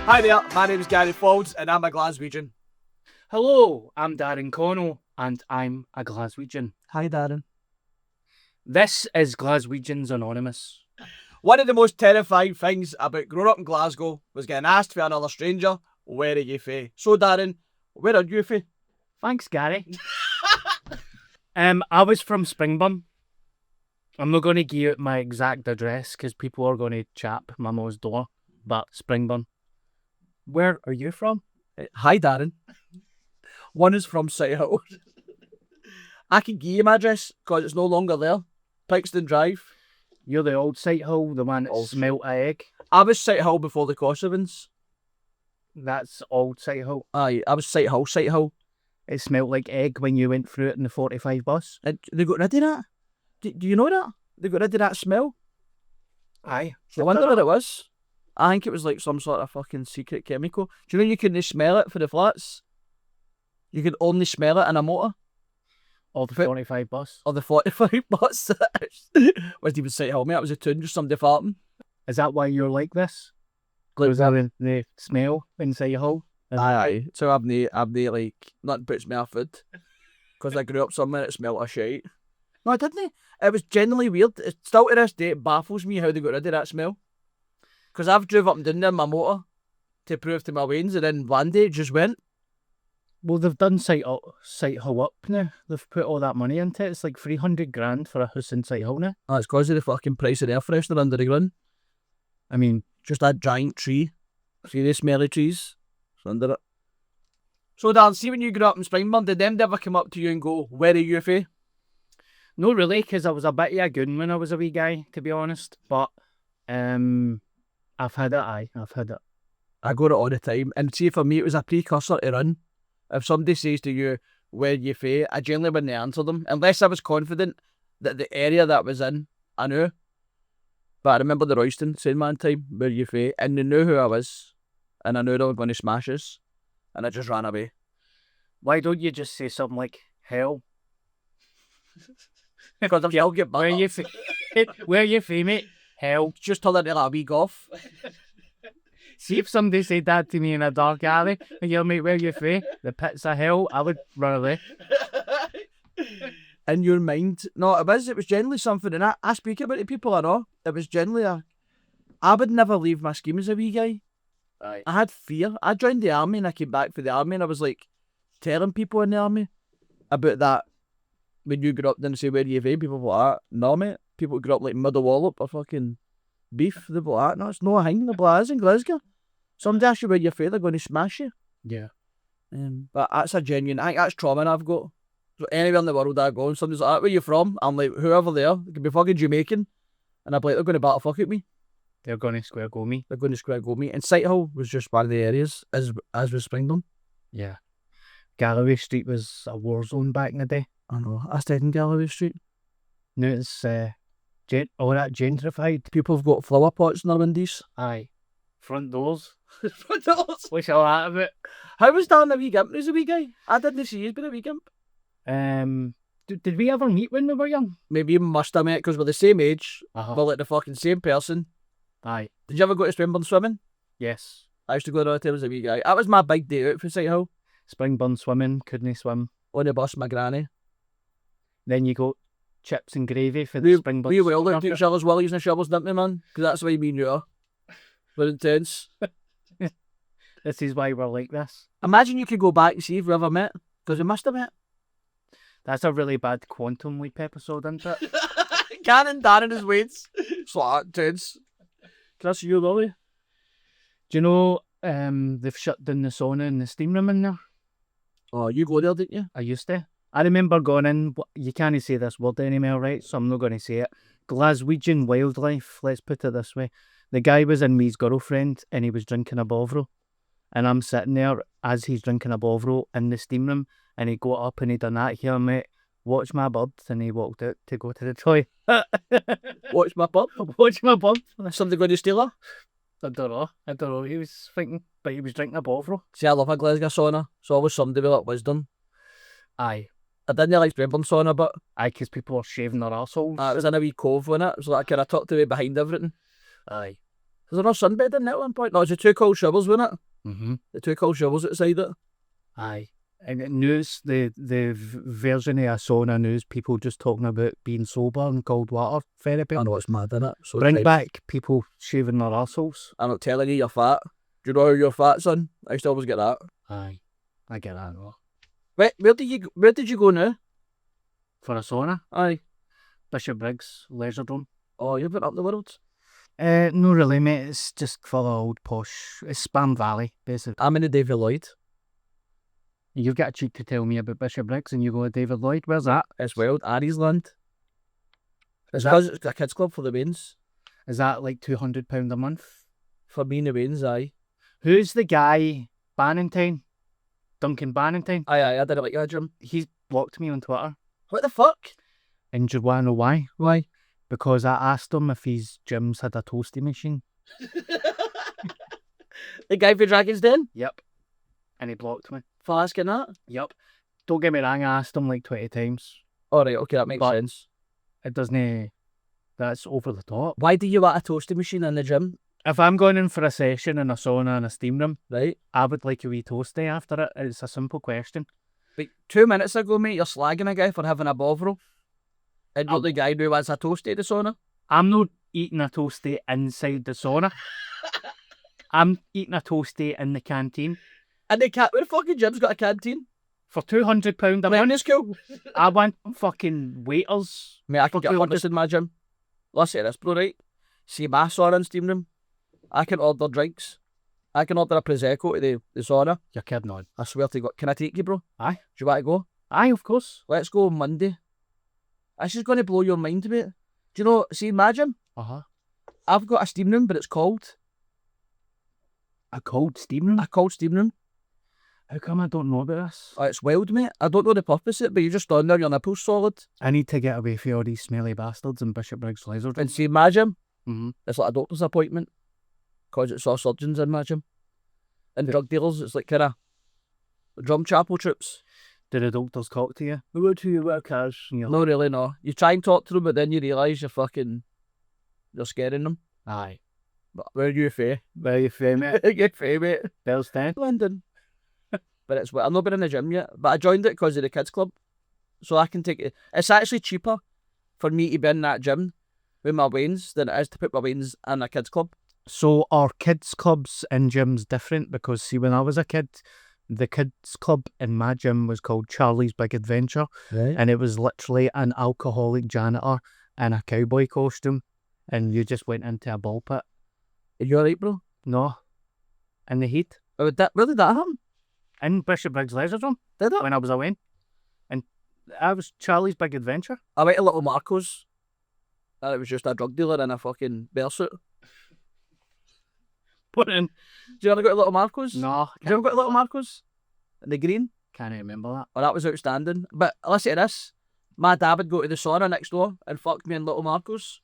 Hi there, my name is Gary Faulds and I'm a Glaswegian. Hello, I'm Darren Connell and I'm a Glaswegian. Hi Darren. This is Glaswegians Anonymous. One of the most terrifying things about growing up in Glasgow was getting asked by another stranger, where are you fae? So Darren, where are you fae? Thanks, Gary. I was from Springburn. I'm not going to give out my exact address because people are going to chap my mom's door, but Springburn. Where are you from? Hi Darren. One is from Sighthill. I can give you my address because it's no longer there. Pixton Drive. You're the old Sighthill, the one that smelt a egg. I was Sighthill before the Kosovoans. That's old Sighthill. Aye, I was Sighthill. It smelt like egg when you went through it in the 45 bus. And they got rid of that? Do you know that? They got rid of that smell? Aye. I wonder what it was. I think it was like some sort of fucking secret chemical. Do you know you couldn't smell it for the flats? You could only smell it in a motor. Or the 45 bus. Or the 45 bus. Wasn't even Sighthill, mate. It was a tune, just somebody farting. Is that why you're like this? Was that the smell inside your hole? Aye. So I've like, nothing puts me off food. Because I grew up somewhere that smelled of shite. No, I didn't. It was genuinely weird. It still to this day, it baffles me how they got rid of that smell. Because I've drove up and down there in my motor to prove to my wains, and then one day it just went. Well, they've done Sighthill up now. They've put all that money into it. It's like 300 grand for a house in Sighthill now. Oh, it's because of the fucking price of air freshener under the ground. I mean, just that giant tree. See the smelly trees? It's under it. So Dan, see when you grew up in Springburn, did them ever come up to you and go, where are you fae? No, really, because I was a bit of a goon when I was a wee guy, to be honest. But I've had it, I've had it. I got it all the time. And see, for me, it was a precursor to run. If somebody says to you, where you fae, I generally wouldn't answer them. Unless I was confident that the area that was in, I knew. But I remember the Royston saying one time, where you fae, and they knew who I was. And I knew they were going to smash us. And I just ran away. Why don't you just say something like, hell? Because if you'll get Where you where you fae, mate? Hell. Just tell her to like a wee golf. See if somebody said that to me in a dark alley, and you're mate, where you fae? The pits of hell, I would run away. In your mind. No, it was generally something, and I speak about it to people I know. It was generally I would never leave my scheme as a wee guy. Aye. I had fear. I joined the army and I came back for the army and I was like telling people in the army about that. When you grew up, didn't say where you fae, people were like, no mate. People grew up like Mother Wallop or fucking beef. They were like, no, it's no a thing. The blaz in Glasgow. Somebody asks you where you're fae, they're going to smash you. Yeah. But that's a genuine, I think that's trauma I've got. So anywhere in the world I go and somebody's like, where you from? I'm like, whoever there, it could be fucking Jamaican. And I'm like, they're going to battle fuck at me. They're going to square go me. They're going to square go me. And Sighthill was just one of the areas, as was Springburn. Yeah. Galloway Street was a war zone back in the day. I know. I stayed in Galloway Street. Now it's all that gentrified. People have got flower pots in their windows. Aye. Front doors. Front doors? What's all that about? How was Dan a wee gimp as a wee guy? I didn't see you being a wee gimp. Did we ever meet when we were young? Maybe you must have met because we're the same age. Uh-huh. We're like the fucking same person. Aye. Did you ever go to Springburn swimming? Yes. I used to go there all the time as a wee guy. That was my big day out for Sighthill. Springburn swimming, couldn't swim. On the bus, my granny. Then you got chips and gravy for the Springburn. We well looked at each other's willies and shovels, didn't we, man? Because that's why me and you are. We're intense. This is why we're like this. Imagine you could go back and see if we ever met. Because we must have met. That's a really bad Quantum Leap episode, isn't it? Cannon Darren is weights. It's like intense. Can I see you, Lolly? Do you know they've shut down the sauna and the steam room in there? Oh, you go there, didn't you? I used to. I remember going in, you can't say this word anymore, right? So I'm not going to say it. Glaswegian wildlife, let's put it this way. The guy was in me's girlfriend and he was drinking a Bovril. And I'm sitting there as he's drinking a Bovril in the steam room and he got up and he done that here, mate. Watch my bird. And he walked out to go to the toilet. Watch my bird? Watch my bird. Somebody going to steal her? I don't know what he was thinking, but he was drinking a Bovril. See, I love a Glasgow sauna. It's always somebody with like wisdom. Aye. I didn't like Springburn sauna, but... Aye, because people were shaving their arseholes. It was in a wee cove, wasn't it? It was like kind of tucked away behind everything. Aye. Was there no sunbed in there at one point? No, it was the two cold showers, wasn't it? Mm-hmm. The two cold showers outside it. Aye. And news, the version of a sauna news, people just talking about being sober and cold water therapy. I know, it's mad, innit? So Bring back people shaving their arseholes. I'm not telling you you're fat. Do you know how you're fat, son? I used to always get that. Aye. I get that, though. Wait, where did you go now? For a sauna, Aye. Bishop Briggs, Leisure Dome. Oh, you've been up the world. No really, mate. It's just full of old posh. It's Spam Valley, basically. I'm in the David Lloyd. You've got a cheek to tell me about Bishop Briggs and you go to David Lloyd. Where's that? It's wild. Ariesland. It's Is that- because it's a kids club for the Bains. Is that like £200 a month? For me and the Bains, aye. Who's the guy, Bannantine? Duncan Bannantine? Aye, I didn't like that gym. He's blocked me on Twitter. What the fuck? And do you want to know why? Why? Because I asked him if his gyms had a toasty machine. The guy for Dragon's Den? Yep. And he blocked me. For asking that? Yep. Don't get me wrong, I asked him like 20 times. Alright, okay, that makes But- sense. It doesn't... That's over the top. Why do you want a toasty machine in the gym? If I'm going in for a session in a sauna and a steam room, Right? I would like a wee toasty after it. It's a simple question. Like 2 minutes ago, mate, you're slagging a guy for having a bovril. And Oh. what the guy who wants a toasty at the sauna? I'm not eating a toasty inside the sauna. I'm eating a toasty in the canteen. And the cat, where the fucking gym's got a canteen? For £200 a month, Wellness school. I want fucking waiters. Mate, I can For get a 200 furnace in my gym. Listen to this, bro, right? See my sauna and steam room. I can order drinks. I can order a Prosecco to the sauna. You're kidding on. I swear to God. Can I take you, bro? Aye. Do you want to go? Aye, of course. Let's go on Monday. This is going to blow your mind, mate. Do you know, see my gym? Uh-huh. I've got a steam room, but it's cold. A cold steam room? A cold steam room. How come I don't know about this? Oh, it's wild, mate. I don't know the purpose of it, but you're just stand there, your nipples solid. I need to get away from all these smelly bastards in Bishop Briggs Laser. And see my gym? Mm-hmm. It's like a doctor's appointment. Because it's all surgeons in my gym. And drug dealers, it's like kind of drum chapel troops. Do the doctors talk to you? We go to your workers. No, really, no. You try and talk to them, but then you realise you're scaring them. Aye. But where are you fae? Where you from, mate? You're fae, mate. Bell's 10. London. But I've not been in the gym yet, but I joined it because of the kids club. So I can take it. It's actually cheaper for me to be in that gym with my wains than it is to put my wains in a kids club. So are kids clubs and gyms different? Because see, when I was a kid, the kids club in my gym was called Charlie's Big Adventure, Right. and it was literally an alcoholic janitor in a cowboy costume, and you just went into a ball pit. Are you alright, bro? No, in the heat. Where did that happen? In Bishop Briggs Leisure Dome Did it? when I was away. And I was Charlie's Big Adventure. I went to Little Marco's, and it was just a drug dealer in a fucking bear suit. Put in. Do you ever go to Little Marco's? No, Did you ever go to Little Marco's? In the green? can't remember that. Oh, that was outstanding. But listen to this. My dad would go to the sauna next door and fuck me in Little Marco's.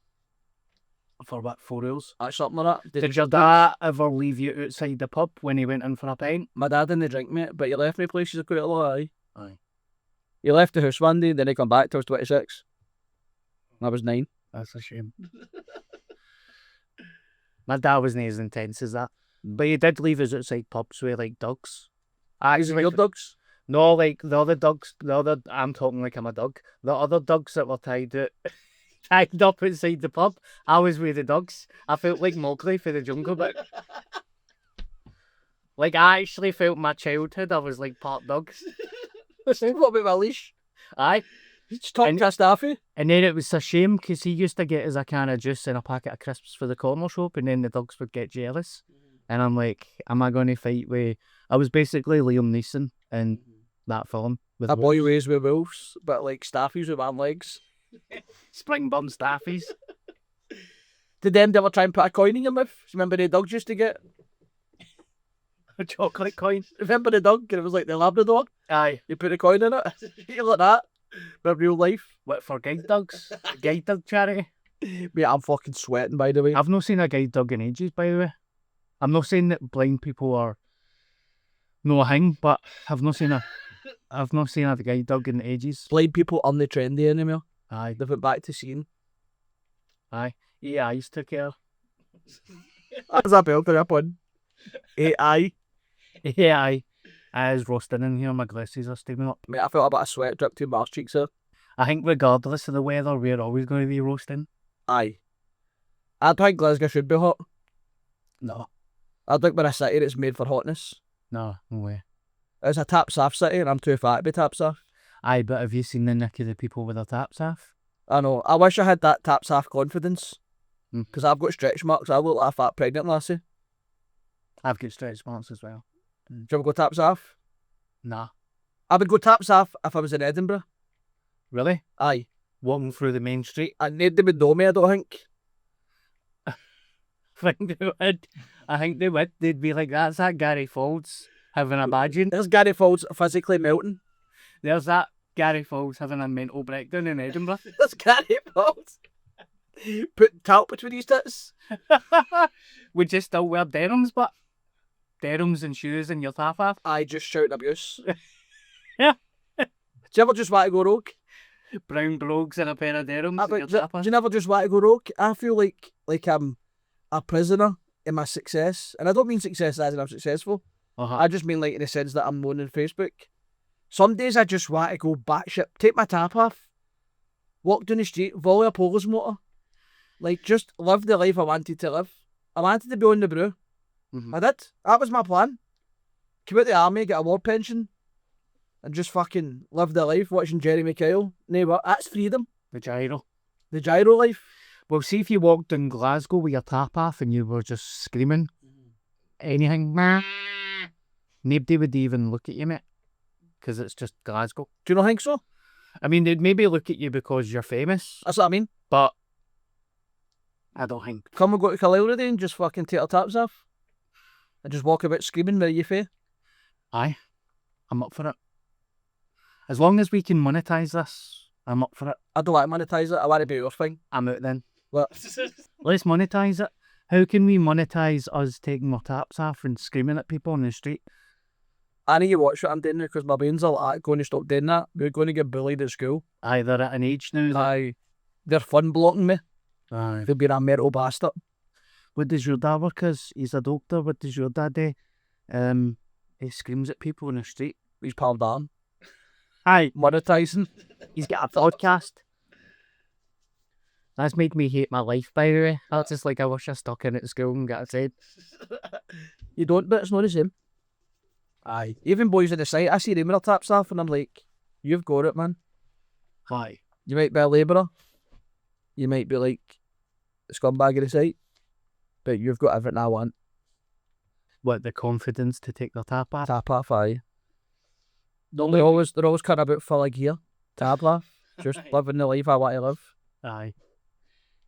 For what, 4 hours? That's something like that. Did your dad ever leave you outside the pub when he went in for a pint? My dad didn't drink, mate, but he left me places quite a lot, aye. Aye. He left the house one day, then he come back till I was 26. I was 9. That's a shame. My dad wasn't as intense as that. But he did leave us outside pubs with like dogs. Is it your dogs? No, like the other dogs, I'm talking like I'm a dog. The other dogs that were tied up outside the pub, I was with the dogs. I felt like Mowgli for the Jungle Book. Like I actually felt my childhood, I was like part dogs. What about my leash? Aye. Just talking And- to a staffy. And then it was a shame because he used to get us a can of juice and a packet of crisps for the corner shop, and then the dogs would get jealous. And I'm like, am I going to fight with... I was basically Liam Neeson in that film. With A boy raised with wolves, but like staffies with one legs. Spring bum staffies. Did them ever try and put a coin in your mouth? Remember the dogs used to get? A chocolate coin. Remember the dog? And it was like the Labrador. Aye. You put a coin in it. You like that. But real life. What, for guide dogs? Guide dog charity? Mate, I'm fucking sweating, by the way. I've not seen a guide dog in ages, by the way. I'm not saying that blind people are no a thing, but I've not seen a guide dog in ages. Blind people aren't the trendy anymore. Aye. They went back to seeing. Aye. Yeah, I used to care. That's a belter up on. AI. Yeah, I was roasting in here. My glasses are steaming up. Mate, I felt a bit of sweat drip to my arse cheeks there. I think regardless of the weather, we're always going to be roasting. Aye. I think Glasgow should be hot. No. I think we're a city that's made for hotness. No way. It's a tap-saff city and I'm too fat to be tap-saff. Aye, but have you seen the nick of the people with their taps off? I know. I wish I had that tap-saff confidence. Mm. Because I've got stretch marks. I look like a fat pregnant lassie. I've got stretch marks as well. Do you ever go tap-saff? Nah. I would go tap-saff if I was in Edinburgh. Really? Aye. Walking through the main street? And nobody would know me, I don't think. I think they would. I think they would. They'd be like, that's that Gary Faulds having a badging. There's Gary Faulds physically melting. There's that Gary Faulds having a mental breakdown in Edinburgh. There's Gary Faulds. Put talc between his tits. Would you still wear denims, but denims and shoes and your tap off? I just shout abuse. Yeah. Do you ever just want to go rogue? Brown brogues and a pair of denims and your Do tap off? you never just want to go rogue? I feel like I'm a prisoner in my success. And I don't mean success as in I'm successful. Uh-huh. I just mean like in the sense that I'm known on Facebook. Some days I just want to go batshit, take my tap off, walk down the street, volley a Polish motor. Like, just live the life I wanted to live. I wanted to be on the brew. Mm-hmm. I did. That was my plan. Come out the army, get a war pension, and just fucking live the life watching Jeremy Kyle. Nay, what? That's freedom. The gyro. The gyro life. Well, see if you walked in Glasgow with your tap off and you were just screaming anything, nobody would even look at you, mate, because it's just Glasgow. Do you not think so? I mean, they'd maybe look at you because you're famous, That's what I mean. but I don't think. Come and go to Khalil today and just fucking take our taps off. And just walk about screaming where you fair. Aye, I'm up for it. As long as we can monetize this, I'm up for it. I don't want to monetize it. I want to be your thing. I'm out then. What? Let's monetize it. How can we monetize us taking our taps off and screaming at people on the street? I need to watch what I'm doing now because my brains are like, going to stop doing that. We're going to get bullied at school. Aye, they're at an age now. Aye. They're fun blocking me. Aye. They'll be a mental bastard. What does your dad work as? He's a doctor. What does your dad do? He screams at people in the street. He's pal Darren. Aye. Monetising. He's got a podcast. That's made me hate my life, by the way. That's just like I wish I stuck in at school and got a said. You don't, but it's not the same. Aye. Even boys in the site, I see them with their taps off and I'm like, you've got it, man. Aye. You might be a labourer. You might be like the scumbag of the site. But you've got everything I want. What, the confidence to take their tap off? Tap off, aye. They're always kind of about full of gear. Tap off. Just living the life I want to live. Aye.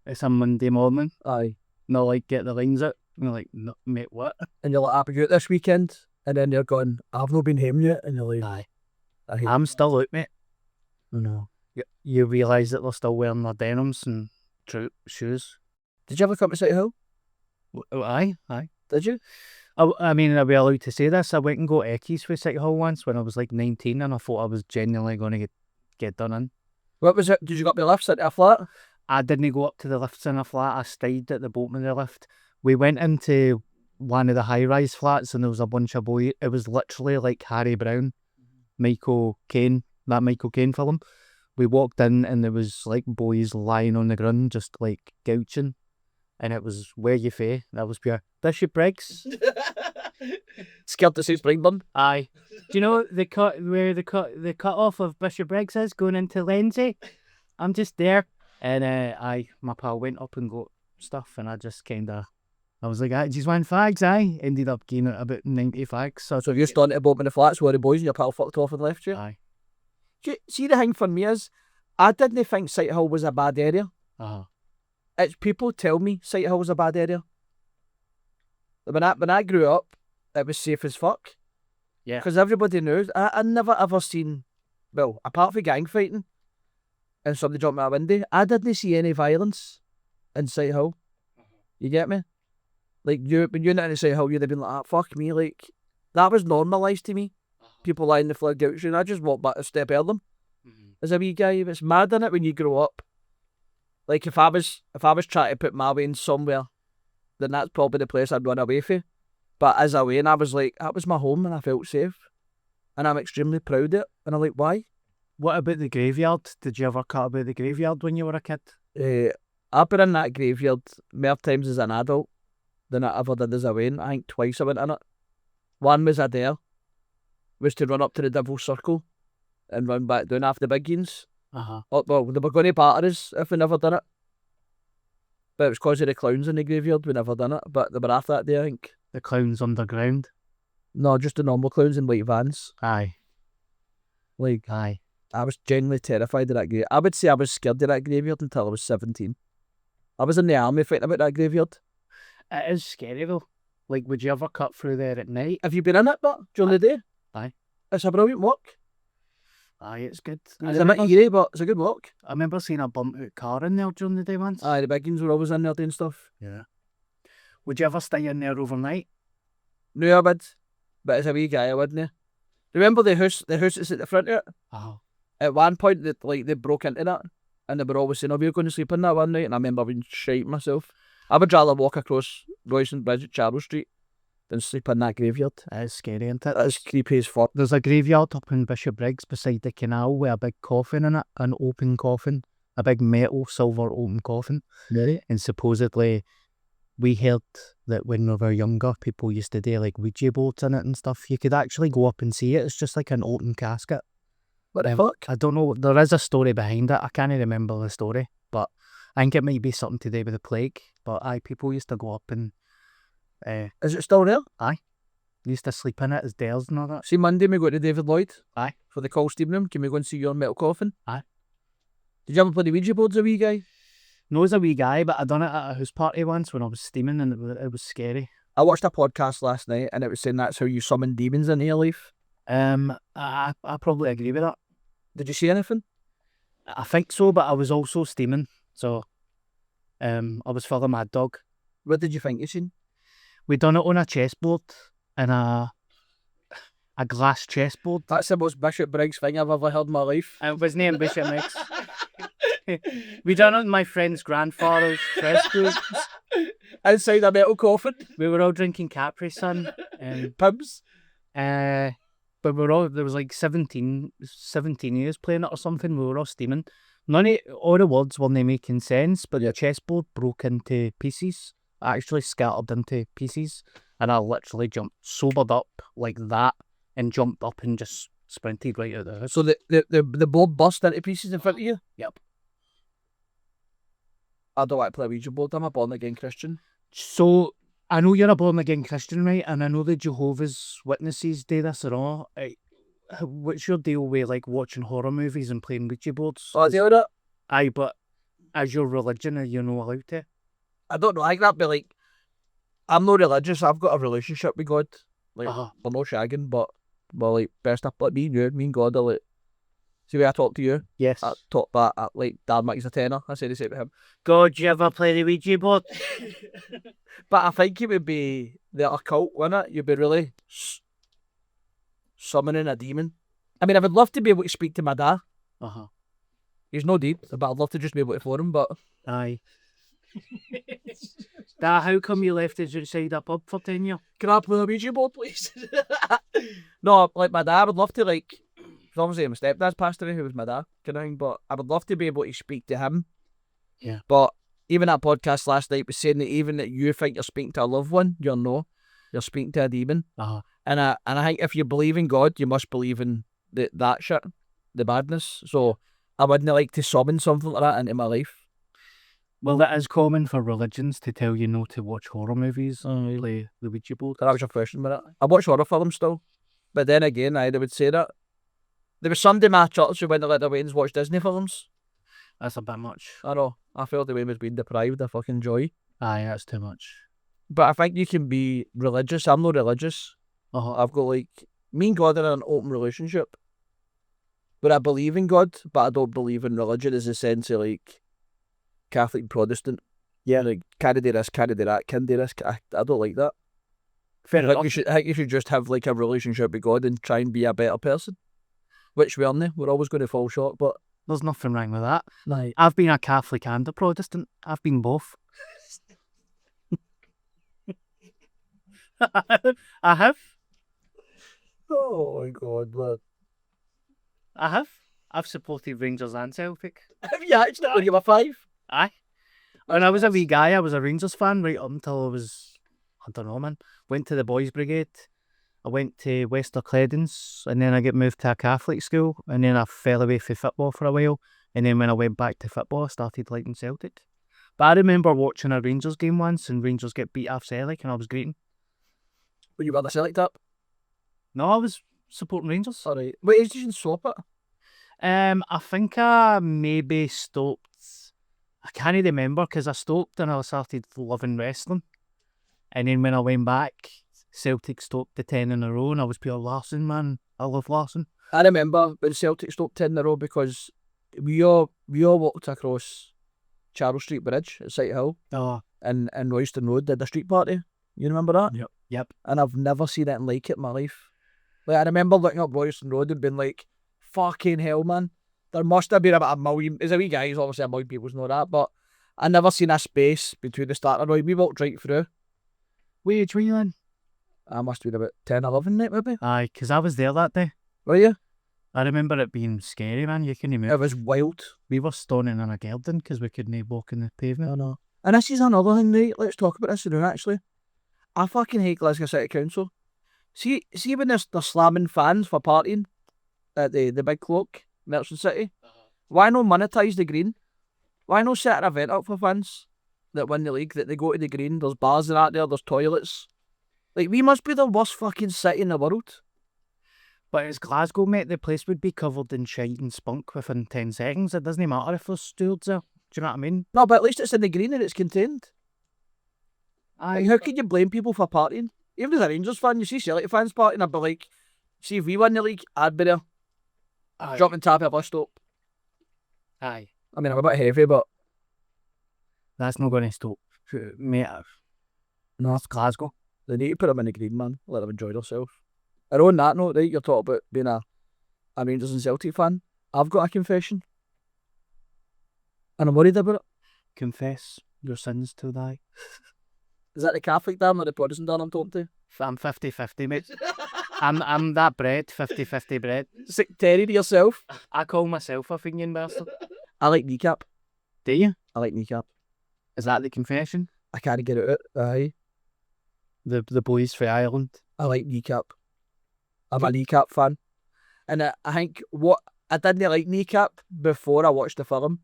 It's a Monday morning. Aye. Not like get the lines out. And you're like, no, mate, what? And you're like, I'll be out this weekend. And then they're going, I've not been home yet. And you're like, Aye. I hate I'm still out, mate. No. You realise that they're still wearing their denims and shoes. Did you ever come to Sighthill? Aye. Did you? I mean, are we allowed to say this? I went and got Eckies for Sighthall once when I was like 19 and I thought I was genuinely going to get done in. What was it? Did you go up the lifts into a flat? I didn't go up to the lifts in a flat. I stayed at the bottom of the lift. We went into one of the high-rise flats and there was a bunch of boys. It was literally like Harry Brown, Michael Caine, that Michael Caine film. We walked in and there was like boys lying on the ground just like gouching. And it was where you fae. That was pure. Bishop Briggs. Scared to see Springburn? Aye. Do you know the cut where the cut off of Bishop Briggs is going into Lindsay? I'm just there. And my pal went up and got stuff and I just kinda I was like, I just want fags, aye. Ended up gaining about 90 fags. So So if you're starting to bump in the flats where the boys and your pal fucked off and left you? aye. See, the thing for me is, I didn't think Sighthill was a bad area. Uh-huh. It's people tell me Sighthill was a bad area. When I grew up, it was safe as fuck. Yeah. Because everybody knows. I never ever seen, well, apart from gang fighting and somebody jumping out a window, I didn't see any violence in Sighthill. You get me? Like, when you're not in Sighthill, you'd have been like, ah, fuck me. Like, that was normalised to me. People lying the flag out, and I just walked back a step earlier them. As a wee guy, it's mad, innit, when you grow up. Like, if I was trying to put my way in somewhere then that's probably the place I'd run away from. But as I went, I was like, that was my home and I felt safe. And I'm extremely proud of it. And I'm like, why? What about the graveyard? Did you ever cut about the graveyard when you were a kid? I've been in that graveyard more times as an adult than I ever did as a went. I think twice I went in it. One was a dare, was to run up to the Devil's Circle and run back down after the biggies. Well, they were going to batter us if we never done it. But it was because of the clowns in the graveyard we never done it. But they were after that day, I think. The clowns underground? No, just the normal clowns in white vans. Aye. Like, Aye. I was genuinely terrified of that graveyard. I would say I was scared of that graveyard until I was 17. I was in the army fighting about that graveyard. It is scary though. Like, would you ever cut through there at night? Have you been in it, but during the day? Aye. It's a brilliant walk. Aye, it's good. It's a bit eerie, but it's a good walk. I remember seeing a bumped out car in there during the day once. Aye, the biggins were always in there doing stuff. Yeah. Would you ever stay in there overnight? No, I would. But as a wee guy, I wouldn't. Remember the house that's at the front of it? Oh. At one point, they broke into that, and they were always saying, "Oh, we're going to sleep in that one night," and I remember being shite myself. I would rather walk across Royston Bridge at Charles Street than sleep in that graveyard. It is scary, isn't it? It's creepy as fuck. There's a graveyard up in Bishop Briggs beside the canal with a big coffin in it, an open coffin, a big metal silver open coffin. Really? And supposedly, we heard that when we were younger, people used to do like Ouija boards in it and stuff. You could actually go up and see it. It's just like an open casket. What the fuck? I don't know. There is a story behind it. I can't remember the story, but I think it might be something to do with the plague. But people used to go up and... Is it still there? Aye. They used to sleep in it as dares and all that. See, Monday we go to David Lloyd. Aye. For the call steam room. Can we go and see your metal coffin? Aye. Did you ever play the Ouija boards, a wee guy? No, as a wee guy, but I done it at a house party once when I was steaming, and it was scary. I watched a podcast last night and it was saying that's how you summon demons into your life. I probably agree with that. Did you see anything? I think so, but I was also steaming, so I was full of Mad Dog. What did you think you seen? We done it on a chessboard and a glass chessboard. That's the most Bishop Briggs thing I've ever heard in my life. It was named Bishop Briggs. We done it in my friend's grandfather's chess group. Inside a metal coffin. We were all drinking Capri Sun and pubs. But there was like 17 years playing it or something. We were all steaming. All the words weren't making sense, but the chessboard broke into pieces. I actually scattered into pieces, and I literally sobered up like that, and jumped up and just sprinted right out of the house. So the board burst into pieces in front of you? Yep. I don't want to play Ouija board. I'm a born again Christian. So I know you're a born again Christian, right? And I know the Jehovah's Witnesses do this and all. What's your deal with like watching horror movies and playing Ouija boards? Oh, I deal with it. Aye, but as your religion, are you not allowed to? I don't know. I think that'd be like, I'm not religious. I've got a relationship with God. Like, we're not shagging, but we're like best up. Like me and God are like. See where I talk to you? Yes. I talk back at like Darren makes a tenner. I say the same to him. God, do you ever play the Ouija board? But I think it would be the occult, wouldn't it? You'd be really summoning a demon. I mean, I would love to be able to speak to my dad. He's no deep, but I'd love to just be able to phone him, but... Aye. Dad, how come you left us outside a pub for 10 years? Can I play a Ouija board, please? No, like my dad, I would love to like... Obviously, my stepdad's passed away, who was my dad, kind of thing, but I would love to be able to speak to him. Yeah. But even that podcast last night was saying that even that you think you're speaking to a loved one, you're speaking to a demon. And I think if you believe in God, you must believe in that shit, the badness. So I wouldn't like to summon something like that into my life. Well, that is common for religions to tell you not to watch horror movies, play the Ouija board. That was your question with it. I watch horror films still, but then again, they would say that. There was somebody in my church who went to let their weddings watch Disney films. That's a bit much. I know. I felt the way was being deprived of fucking joy. Aye, that's too much. But I think you can be religious. I'm not religious. I've got like... Me and God are in an open relationship. But I believe in God, but I don't believe in religion as a sense of like... Catholic and Protestant. Yeah. Like, can I do this, can I do that, can do this. I don't like that. Fair enough. I think you should just have like a relationship with God and try and be a better person. Which we aren't. We're always going to fall short, but... There's nothing wrong with that. Right. I've been a Catholic and a Protestant. I've been both. I have. Oh my god, man. I have. I've supported Rangers and Celtic. Have you actually? When you were 5? Aye. When I was a wee guy, I was a Rangers fan right up until I was, I don't know, man. Went to the Boys Brigade. I went to Wester Cledens, and then I got moved to a Catholic school, and then I fell away from football for a while, and then when I went back to football, I started liking Celtic. But I remember watching a Rangers game once, and Rangers get beat off Celtic, and I was greeting. When you were the Celtic up? No, I was supporting Rangers. Alright. What age did you swap it? I think I maybe stopped. I can't remember because I stopped and I started loving wrestling. And then when I went back, Celtic stopped the 10 in a row and I was pure Larson, man. I love Larson. I remember when Celtic stopped 10 in a row because we all walked across Charles Street Bridge at Sighthill Oh, and Royston Road did a street party. You remember that? yep. And I've never seen anything like it in my life. Like, I remember looking up Royston Road and being like, fucking hell, man. There must have been about 1 million. As a wee guy, there's obviously 1 million people know that, but I never seen a space between the start and Roy. We walked right through. What age were you in? I must have been about 10, 11, maybe. Aye, because I was there that day. Were you? I remember it being scary, man. You couldn't move. It was wild. We were stoning in a garden because we couldn't walk in the pavement. I know. And this is another thing, right? Let's talk about this now, actually. I fucking hate Glasgow City Council. See when they're slamming fans for partying at the big cloak, Merchant City? Why not monetise the green? Why not set an event up for fans that win the league, that they go to the green, there's bars and that there, there's toilets. Like, we must be the worst fucking city in the world. But as Glasgow, mate, the place would be covered in shite and spunk within 10 seconds. It doesn't matter if there's stewards there. Do you know what I mean? No, but at least it's in the green and it's contained. Aye. Like, how can you blame people for partying? Even as a Rangers fan, you see Celtic fans partying, I'd be like, see if we win the league, I'd be there. Aye. Jumping tap at a bus stop. Aye. I mean, I'm a bit heavy, but That's not going to stop. Mate, no, it's Glasgow. they need to put them in the green, man. Let them enjoy themselves. And on that note, right, you're talking about being a Rangers and Celtic fan. I've got a confession. And I'm worried about it. Confess your sins to thy. Is that the Catholic Darren or the Protestant Darren I'm talking to? I'm 50-50, mate. I'm that bread, 50-50 bread. Sick Terry to yourself. I call myself a Fenian bastard. I like Kneecap. Do you? I like Kneecap. Is that the confession? I can't get it out. Aye. The boys for Ireland. I like Kneecap. I'm a Kneecap fan. And I think what I didn't like Kneecap before I watched the film.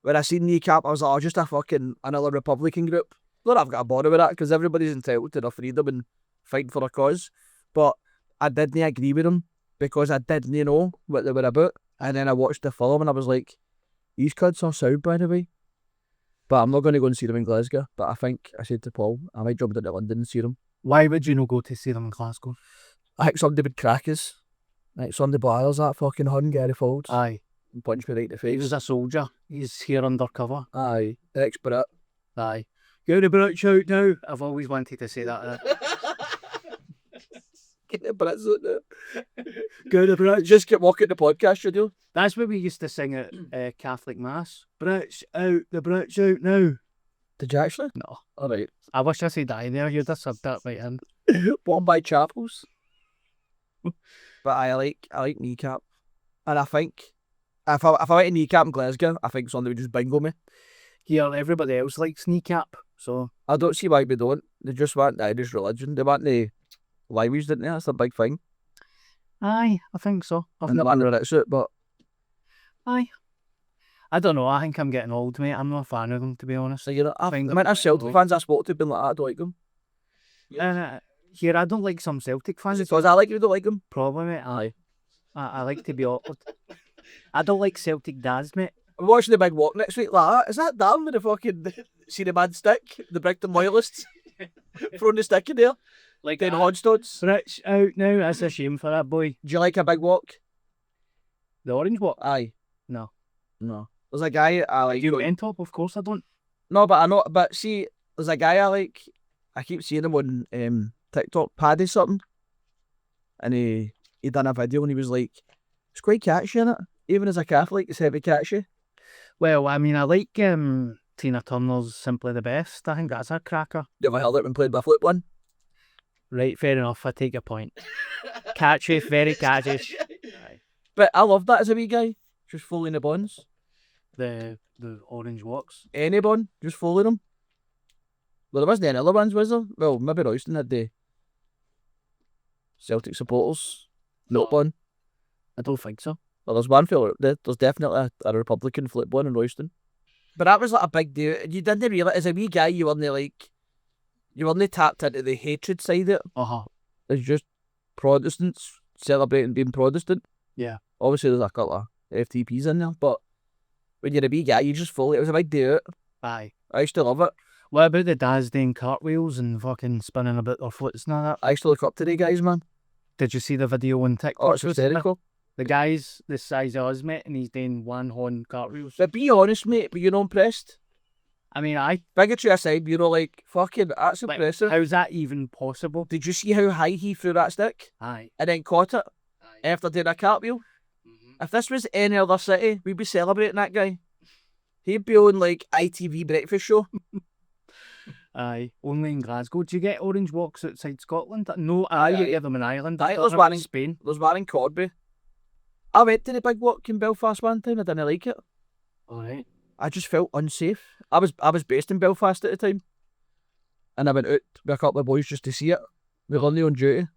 When I seen Kneecap, I was like, oh, just a fucking another Republican group. Not I've got a bother with that because everybody's entitled to their freedom and fighting for a cause. But I didn't agree with them because I didn't know what they were about. And then I watched the film and I was like, these kids are sound, by the way. But I'm not going to go and see them in Glasgow. But I think, I said to Paul, I might jump down to London and see them. Why would you not go to see them in Glasgow? I think somebody would crack us. Like somebody buyers that fucking hun, Gary Faulds. Aye. And punch me right in the face. He was a soldier. He's here undercover. Aye. Ex-Brit. Aye. Get the Brits out now. I've always wanted to say that. Get the Brits out there. Go the Brits. Just get walking the podcast studio. That's what we used to sing at Catholic Mass. Brits out, the Brits out now. Did you actually? No. Alright. I wish I said that there. You'd have subbed that right in. One by Chapels. But I like Kneecap. And I think if I went to Kneecap in Glasgow, I think somebody would just bingo me. Here, everybody else likes Kneecap, so... I don't see why we don't. They just want the Irish religion. They want the Liability, didn't they? That's a big thing. Aye, I think so. And they want the Ritz it, but... Aye. I don't know, I think I'm getting old, mate. I'm not a fan of them, to be honest. So you're I think mean, as Celtic fans I spoke to have been like, I don't like them. Here, I don't like some Celtic fans. Because I like you, don't like them. Probably, mate. Aye. I like to be awkward. I don't like Celtic dads, mate. I'm watching the big walk next week, like, is that Darren with the fucking, see the mad stick? The Brigton loyalists? Throwing the stick in there? Like Den Hodstods? Rich out now, that's a shame for that boy. Do you like a big walk? The orange what? Aye. No. There's a guy I like. You end top, of course I don't. No, but I know, but see, there's a guy I like, I keep seeing him on TikTok, Paddy something, and he done a video and he was like, it's quite catchy, innit? Even as a Catholic, it's heavy catchy. Well, I mean, I like Tina Turner's Simply the Best. I think that's a cracker. You ever heard it when played by Flip One? Right, fair enough. I take your point. Catchy, very catchy. Aye. But I love that as a wee guy. Just following the bonds. The orange walks. Any bond, just following them. Well, there wasn't any other ones, was there? Well, maybe Royston had the Celtic supporters. No bond. I don't think so. Well, there's one for there's definitely a Republican flip one in Royston. But that was like a big deal. You didn't realise, as a wee guy, you weren't tapped into the hatred side of it. It's just Protestants celebrating being Protestant. Yeah. Obviously, there's a couple of FTPs in there, but when you're a wee guy, you just follow it. It was a big deal. Aye. I used to love it. What about the dads doing cartwheels and fucking spinning about their foots and all that? I used to look up to the guys, man. Did you see the video on TikTok? Oh, it's hysterical. The guy's the size of us, mate, and he's doing one-horn cartwheels. But be honest, mate, but you're not impressed. I mean, Bigotry aside, you're like, fucking, that's like, impressive. how's that even possible? Did you see how high he threw that stick? Aye. And then caught it Aye. after doing a cartwheel? Mm-hmm. If this was any other city, we'd be celebrating that guy. He'd be on, like, ITV breakfast show. Aye. Only in Glasgow. Do you get orange walks outside Scotland? No, you get them in Ireland. Aye, there's one in Spain. There's one in Corby. I went to the big walk in Belfast one time. I didn't like it. Alright. I just felt unsafe. I was based in Belfast at the time. And I went out with a couple of boys just to see it. We were only on duty.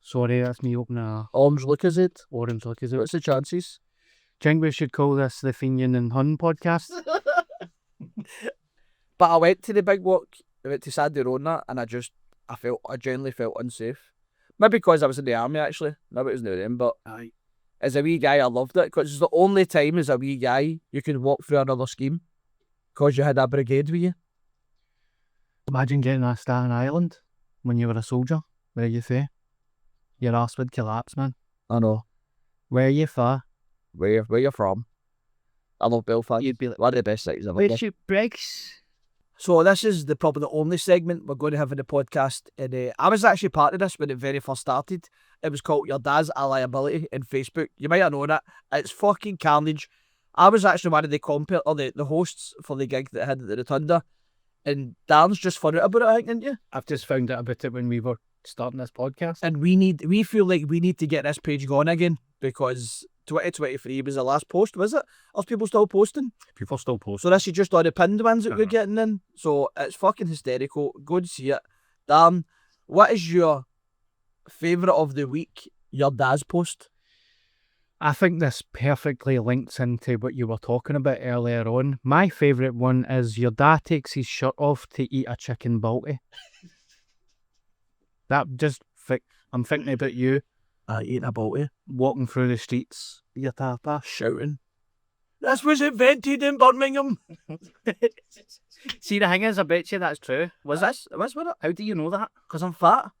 Sorry, that's me opening a Orange Lucozade. orange look, is it? What's the chances? Do you think we should call this the Fenian and Hun podcast? But I went to the big walk. I went to Sandy Road and that, and I genuinely felt unsafe. Maybe because I was in the army, actually. Maybe it was near them, but Aye. as a wee guy, I loved it, because it's the only time as a wee guy you could walk through another scheme, because you had a brigade with you. Imagine getting a Staten Island when you were a soldier. Where you from? Your arse would collapse, man. I know. Where you from? Where you from? I love Belfast. You'd be like, One of the best cities I've ever where's been. your Briggs? So this is probably the only segment we're going to have in the podcast. And I was actually part of this when it very first started. It was called Your Dad's a Liability in Facebook. You might have known it. It's fucking carnage. I was actually one of the hosts for the gig that I had at the Rotunda. And Darren's just found out about it, I think, didn't you? I've just found out about it when we were starting this podcast. And we feel like we need to get this page going again, because 2023 was the last post, was it? Are people still posting? People still post. So this is just all the pinned ones that we're getting in. So it's fucking hysterical. Go and see it. Darren, what is your favourite of the week? Your dad's post? I think this perfectly links into what you were talking about earlier on. My favourite one is your dad takes his shirt off to eat a chicken balti. I'm thinking about you Eating a balti. walking through the streets, your tapa. Shouting. This was invented in Birmingham. See, the thing is, I bet you that's true. Was That's what it? How do you know that? Because I'm fat.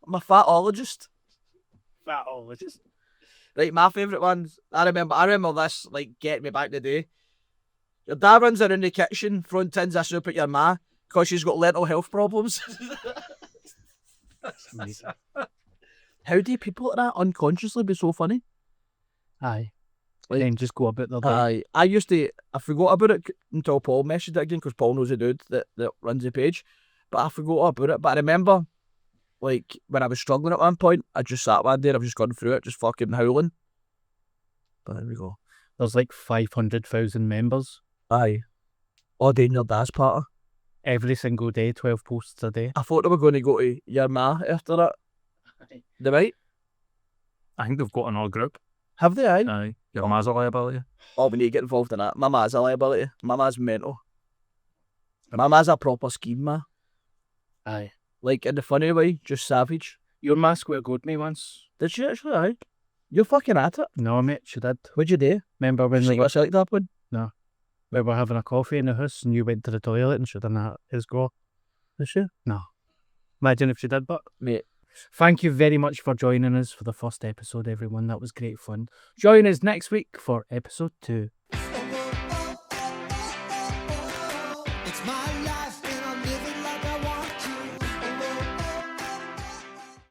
I'm a fatologist. Fatologist. Right, my favourite ones. I remember this, like, getting me back in the day. Your dad runs around the kitchen throwing tins of soup at your ma because she's got mental health problems. That's amazing. How do people like that unconsciously be so funny? Aye. Like, Then just go about their day. I forgot about it until Paul messaged it again, because Paul knows the dude that runs the page. But I forgot about it. But I remember, like, when I was struggling at one point, I just sat one day and I've just gone through it, just fucking howling. But there we go. There's like 500,000 members. Aye. All day in your dad's party. Every single day, 12 posts a day. I thought they were going to go to your ma after that. They might. I think they've got another group. Have they, aye? Aye. Your ma's a liability. Oh, we need to get involved in that. My ma's a liability. My ma's mental. My ma's a proper scheme, ma. Aye. Like, in the funny way, just savage. Your ma squared me once. Did she actually, aye? You're fucking at it. No, mate, she did. What'd you do? Remember when Like, what's like that one? we were having a coffee in the house and you went to the toilet and she didn't have his go? Did she? No. Imagine if she did, but... Mate. Thank you very much for joining us for the first episode, everyone. That was great fun. Join us next week for episode 2.